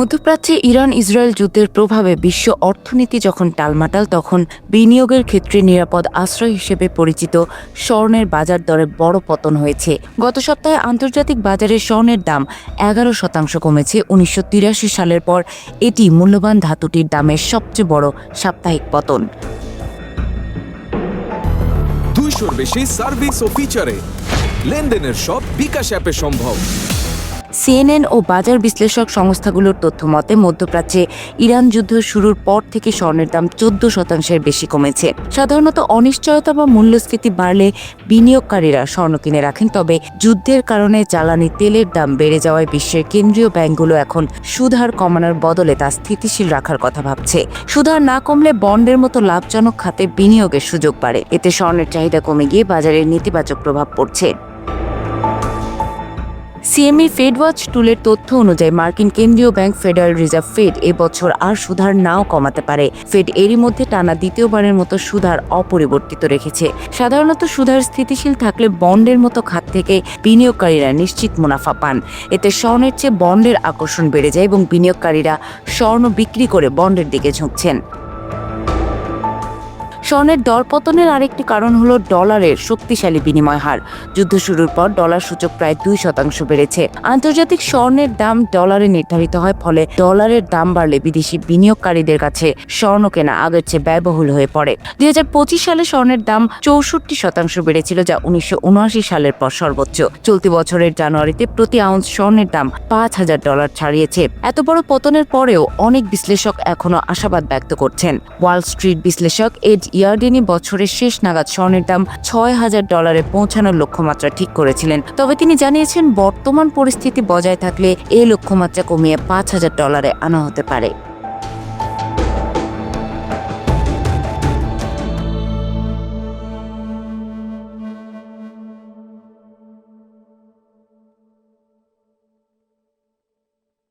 মধ্যপ্রাচ্যে Iran Israel যুদ্ধের প্রভাবে বিশ্ব অর্থনীতি যখন টালমাটাল, তখন বিনিয়োগের ক্ষেত্রে নিরাপদ আশ্রয় হিসেবে পরিচিত স্বর্ণের বাজার দরে বড় পতন হয়েছে। গত সপ্তাহে আন্তর্জাতিক বাজারে স্বর্ণের দাম ১১% কমেছে। ১৯৮৩ সালের পর এটি মূল্যবান ধাতুটির দামের সবচেয়ে বড় সাপ্তাহিক পতন। 200-র বেশি সার্ভিস ও ফিচারে লেনদেনের সব বিকাশ অ্যাপে সম্ভব। সিএনএন ও বাজার বিশ্লেষক সংস্থাগুলোর তথ্য মতে, মধ্যপ্রাচ্যে ইরান যুদ্ধ শুরুর পর থেকে স্বর্ণের দাম 14% বেশি কমেছে। সাধারণত অনিশ্চয়তা বা মূল্যস্ফীতি বাড়লে বিনিয়োগকারীরা স্বর্ণ কিনে রাখেন, তবে যুদ্ধের কারণে জ্বালানি তেলের দাম বেড়ে যাওয়ায় বিশ্বের কেন্দ্রীয় ব্যাংকগুলো এখন সুদহার কমানোর বদলে তা স্থিতিশীল রাখার কথা ভাবছে। সুদহার না কমলে বন্ডের মতো লাভজনক খাতে বিনিয়োগের সুযোগ বাড়ে। এতে স্বর্ণের চাহিদা কমে গিয়ে বাজারের নেতিবাচক প্রভাব পড়ছে। সিএমই ফেডওয়াচ টুলের তথ্য অনুযায়ী মার্কিন কেন্দ্রীয় ব্যাংক ফেডারেল রিজার্ভ ফেড এবছর আর সুদহার নাও কমাতে পারে। ফেড এরই মধ্যে টানা দ্বিতীয়বারের মতো সুদহার অপরিবর্তিত রেখেছে। সাধারণত সুদহার স্থিতিশীল থাকলে বন্ডের মতো খাত থেকে বিনিয়োগকারীরা নিশ্চিত মুনাফা পান। এতে স্বর্ণের চেয়ে বন্ডের আকর্ষণ বেড়ে যায় এবং বিনিয়োগকারীরা স্বর্ণ বিক্রি করে বন্ডের দিকে ঝুঁকছেন। স্বর্ণের দরপতনের আরেকটি কারণ হলো ডলারের শক্তিশালী বিনিময় হার। যুদ্ধ শুরুর পর ডলার সূচক প্রায় 2% বেড়েছে। আন্তর্জাতিক স্বর্ণের দাম ডলারে নির্ধারিত হয়, ফলে ডলারের দাম বাড়লে বিদেশি বিনিয়োগকারীদের কাছে স্বর্ণ কেনা আগের চেয়ে ব্যয়বহুল হয়ে পড়ে। 2025 সালে স্বর্ণের দাম 64% বেড়েছিল, যা 1979 সালের পর সর্বোচ্চ। চলতি বছরের জানুয়ারিতে প্রতি আউন্স স্বর্ণের দাম $5,000 ছাড়িয়েছে। এত বড় পতনের পরেও অনেক বিশ্লেষক এখনো আশাবাদ ব্যক্ত করছেন। ওয়াল স্ট্রিট বিশ্লেষক এড ইয়ারডেনি বছরের শেষ নাগাদ স্বর্ণের দাম $6,000 পৌঁছানোর লক্ষ্যমাত্রা ঠিক করেছিলেন। তবে তিনি জানিয়েছেন, বর্তমান পরিস্থিতি বজায় থাকলে এই লক্ষ্যমাত্রা কমিয়ে $5,000 আনা হতে পারে।